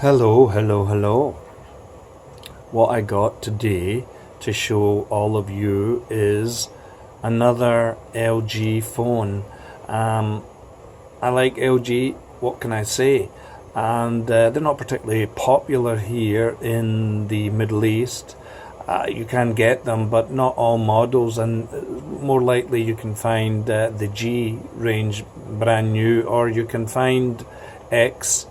Hello, hello, hello. What I got today to show all of you is another LG phone. I like LG, what can I say? And they're not particularly popular here in the Middle East. You can get them, but not all models, and more likely you can find the G range brand new, or you can find X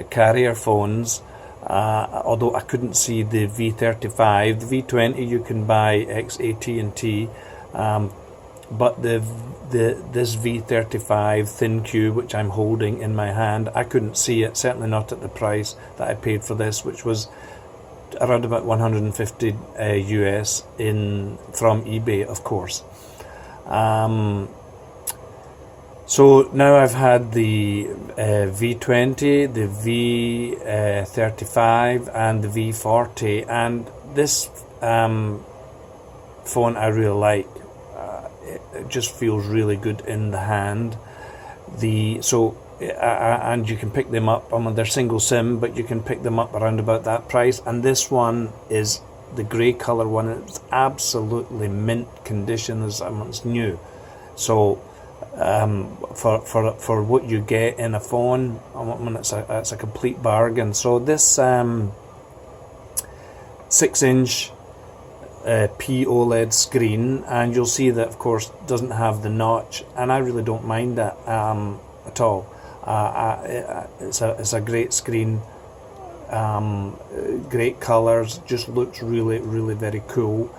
carrier phones. Although I couldn't see the V35, the V20 you can buy ex AT&T, but this V35 ThinQ, which I'm holding in my hand, I couldn't see it. Certainly not at the price that I paid for this, which was around about 150 US from eBay, of course. So now I've had the V20, the V35 and the V40, and this phone I really like. It just feels really good in the hand. And you can pick them up. They're single SIM, but you can pick them up around about that price. And this one is the grey colour one. It's absolutely mint condition, it's new. So for what you get in a phone, it's a complete bargain. So this 6-inch POLED screen, and you'll see that of course doesn't have the notch, and I really don't mind that at all. It's a great screen, great colours, just looks really very cool.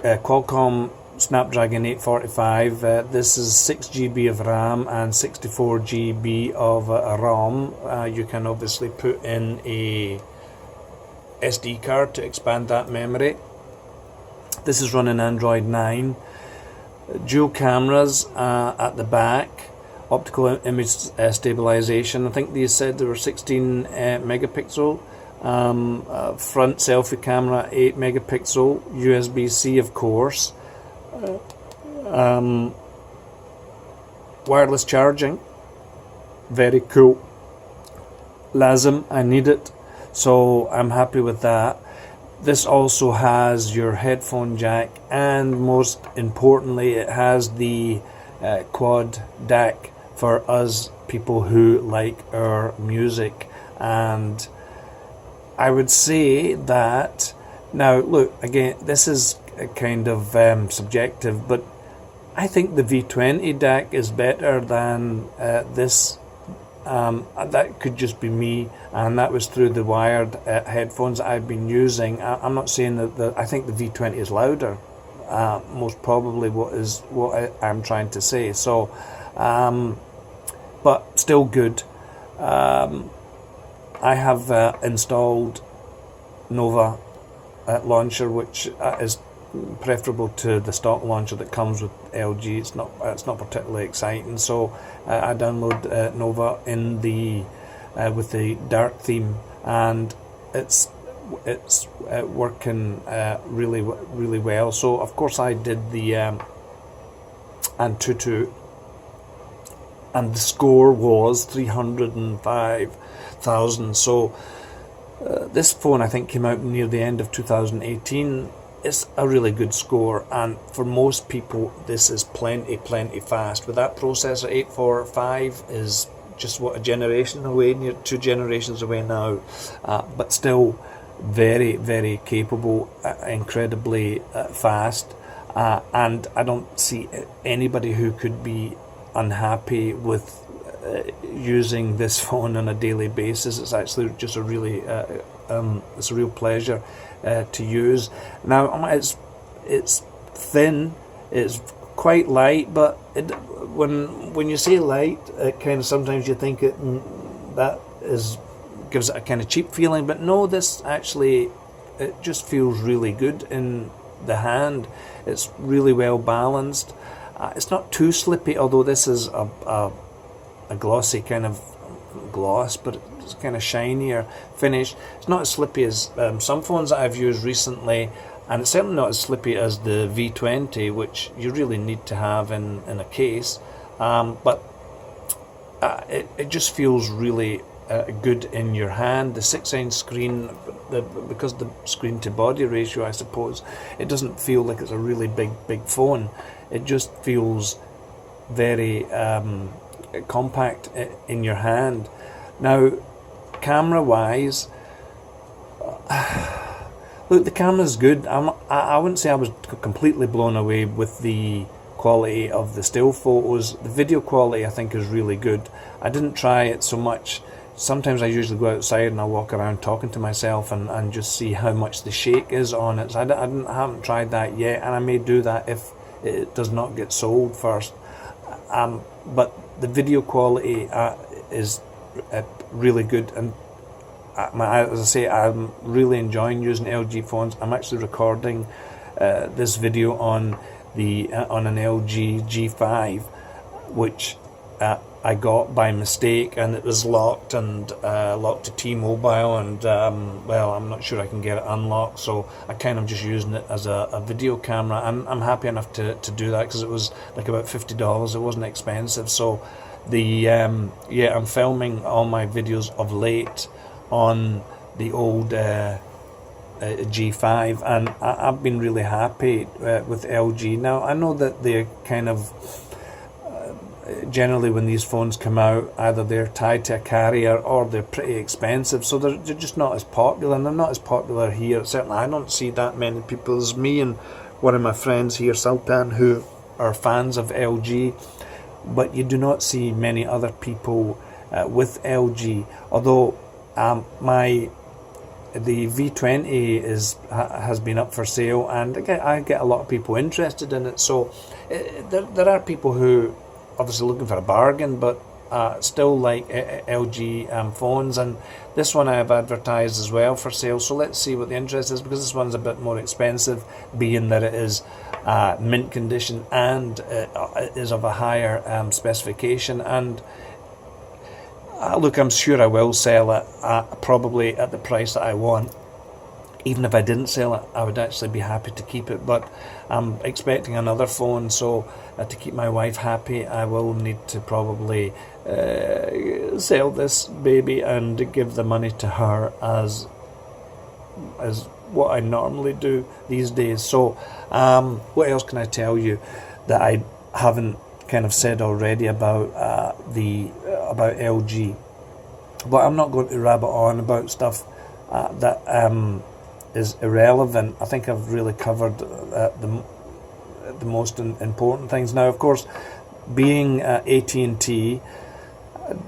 Qualcomm Snapdragon 845. This is 6 GB of RAM and 64 GB of ROM. You can obviously put in a SD card to expand that memory. This is running Android 9. Dual cameras at the back. Optical image stabilization. I think they said there were 16 megapixel. Front selfie camera 8 megapixel. USB-C, of course. Wireless charging, very cool. LASM, I need it, so I'm happy with that. This also has your headphone jack, and most importantly it has the quad DAC for us people who like our music. And I would say that, now look, again, this is kind of subjective, but I think the V20 DAC is better than this. That could just be me, and that was through the wired headphones I've been using. I'm not saying that I think the V20 is louder, most probably what I'm trying to say. So but still good. I have installed Nova launcher, which is preferable to the stock launcher that comes with LG. It's not particularly exciting. So I download Nova in the with the dark theme, and it's working really well. So of course I did the Antutu, and the score was 305,000. So this phone I think came out near the end of 2018. It's a really good score, and for most people this is plenty fast. With that processor, 845 is just what, a generation away, near 2 generations away now, but still very capable, incredibly fast, and I don't see anybody who could be unhappy with using this phone on a daily basis. It's actually just a really it's a real pleasure to use. Now it's thin, it's quite light, but when you say light, it kind of sometimes you think that gives it a kind of cheap feeling, but no, this actually, it just feels really good in the hand. It's really well balanced. It's not too slippy, although this is a glossy kind of gloss, but it's kind of shinier finish. It's not as slippy as some phones that I've used recently, and it's certainly not as slippy as the V20, which you really need to have in a case. But it just feels really good in your hand. The 6-inch screen, because the screen to body ratio, I suppose, it doesn't feel like it's a really big phone. It just feels very compact in your hand. Now, camera wise, look, the camera's good. I wouldn't say I was completely blown away with the quality of the still photos. The video quality, I think, is really good. I didn't try it so much. Sometimes I usually go outside and I walk around talking to myself and just see how much the shake is on it. So I haven't tried that yet, and I may do that if it does not get sold first. But the video quality is really good, and as I say, I'm really enjoying using LG phones. I'm actually recording this video on an LG G5, which I got by mistake, and it was locked to T-Mobile, and well, I'm not sure I can get it unlocked, so I kind of just using it as a video camera. I'm happy enough to do that, because it was like about $50. It wasn't expensive. So I'm filming all my videos of late on the old G5, and I've been really happy with LG. Now, I know that they're kind of generally, when these phones come out, either they're tied to a carrier or they're pretty expensive, so they're just not as popular, and they're not as popular here. Certainly I don't see that many people as me and one of my friends here, Sultan, who are fans of LG, but you do not see many other people with LG. Although the V20 has been up for sale, and I get a lot of people interested in it. So there are people who obviously looking for a bargain, but still like LG phones, and this one I have advertised as well for sale. So let's see what the interest is, because this one's a bit more expensive, being that it is mint condition and is of a higher specification. And look, I'm sure I will sell it probably at the price that I want. Even if I didn't sell it, I would actually be happy to keep it. But I'm expecting another phone, so to keep my wife happy, I will need to probably sell this baby and give the money to her as what I normally do these days. So what else can I tell you that I haven't kind of said already about about LG? But I'm not going to rabbit on about stuff that is irrelevant. I think I've really covered the most important things. Now, of course, being AT&T,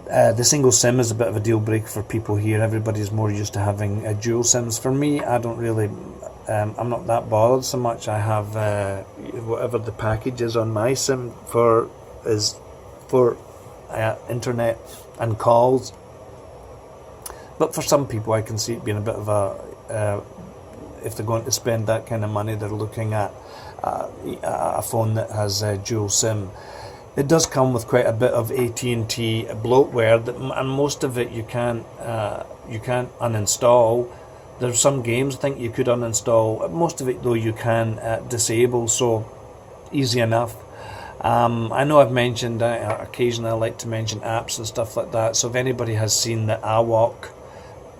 the single SIM is a bit of a deal breaker for people here. Everybody's more used to having dual SIMs. For me, I don't really, I'm not that bothered so much. I have whatever the package is on my SIM for internet and calls. But for some people, I can see it being a bit of a if they're going to spend that kind of money, they're looking at a phone that has a dual SIM. It does come with quite a bit of AT&T bloatware, and most of it you can't uninstall. There's some games I think you could uninstall. Most of it, though, you can disable, so easy enough. I know I've mentioned occasionally I like to mention apps and stuff like that. So if anybody has seen the AWOC,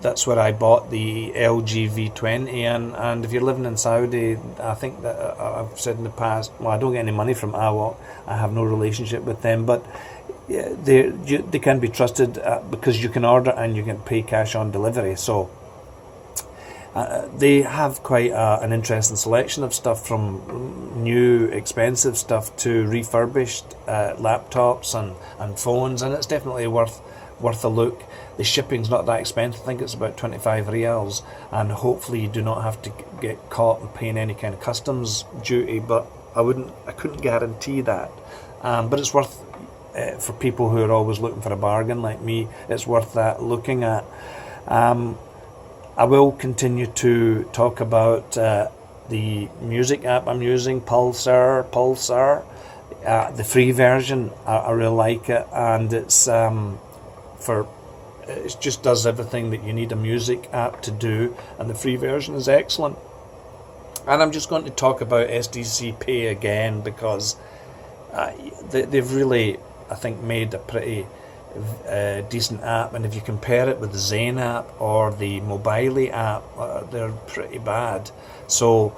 that's where I bought the LG V20, and if you're living in Saudi, I think that I've said in the past, well, I don't get any money from AWOC, I have no relationship with them, but they can be trusted because you can order and you can pay cash on delivery. So they have quite an interesting selection of stuff, from new expensive stuff to refurbished laptops and phones, and it's definitely worth a look. The shipping's not that expensive. I think it's about 25 riyals, and hopefully you do not have to get caught in paying any kind of customs duty, but I couldn't guarantee that. But it's worth for people who are always looking for a bargain like me, it's worth that looking at. I will continue to talk about the music app I'm using, Pulsar. The free version, I really like it, and it's it just does everything that you need a music app to do, and the free version is excellent. And I'm just going to talk about SDC Pay again, because they've really, I think, made a pretty decent app, and if you compare it with the Zen app or the Mobile app, they're pretty bad. So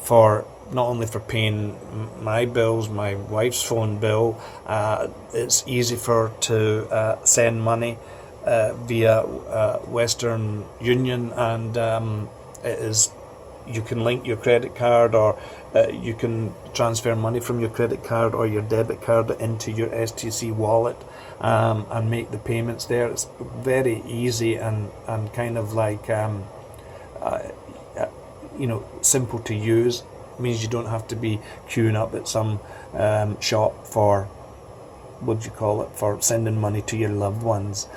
for not only for paying my bills, my wife's phone bill, it's easy for her to send money via Western Union, and it is, you can link your credit card, or you can transfer money from your credit card or your debit card into your STC wallet, and make the payments there. It's very easy and kind of like simple to use. It means you don't have to be queuing up at some shop for, what do you call it, for sending money to your loved ones.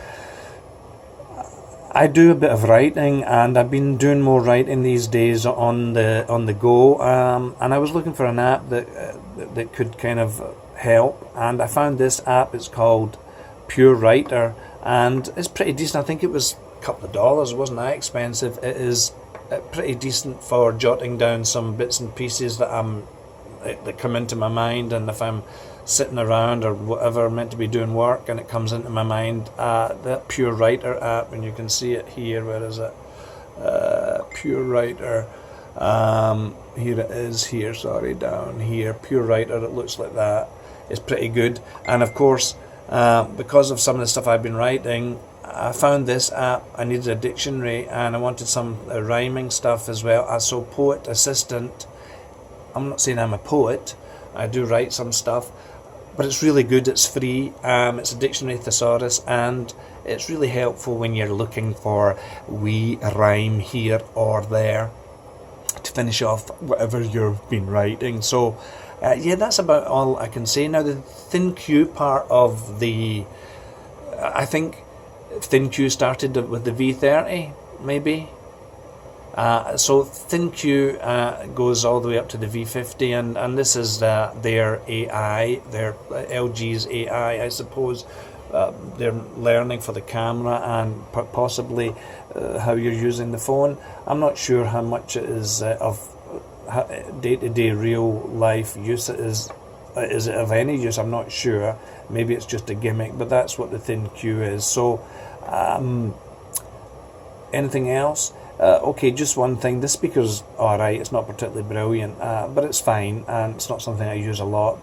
I do a bit of writing, and I've been doing more writing these days on the go, and I was looking for an app that could kind of help, and I found this app. It's called Pure Writer, and it's pretty decent. I think it was a couple of dollars. It wasn't that expensive. It is pretty decent for jotting down some bits and pieces that come into my mind, and if I'm sitting around or whatever, meant to be doing work, and it comes into my mind, that Pure Writer app, and you can see it here. Where is it? Pure Writer. Here it is. Here, sorry, down here. Pure Writer. It looks like that. It's pretty good. And of course, because of some of the stuff I've been writing, I found this app. I needed a dictionary, and I wanted some rhyming stuff as well. So Poet Assistant. I'm not saying I'm a poet. I do write some stuff, but it's really good. It's free. It's a dictionary thesaurus, and it's really helpful when you're looking for wee rhyme here or there to finish off whatever you've been writing. So yeah, that's about all I can say. Now, the ThinQ part of I think ThinQ started with the V30, maybe. So ThinQ goes all the way up to the V50, and this is their AI, their LG's AI, I suppose. They're learning for the camera and possibly how you're using the phone. I'm not sure how much it is of day-to-day real life use it is. Is it of any use? I'm not sure. Maybe it's just a gimmick, but that's what the ThinQ is. So anything else? Okay, just one thing. The speaker's alright. It's not particularly brilliant, but it's fine, and it's not something I use a lot.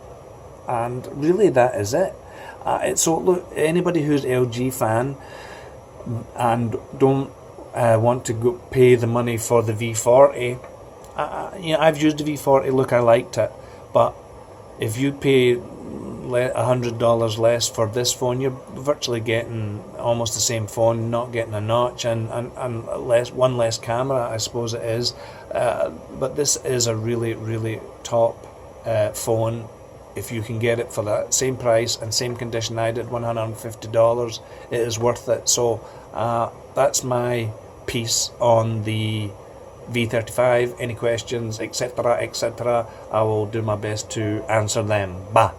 And really, that is it. So look, anybody who's LG fan and don't want to go pay the money for the V40, I've used the V40. Look, I liked it, but if you pay $100 less for this phone, you're virtually getting almost the same phone, not getting a notch, and one less camera, I suppose it is. But this is a really, really top phone. If you can get it for that same price and same condition I did, $150, it is worth it. So that's my piece on the V35. Any questions, etc., etc., I will do my best to answer them. Bye.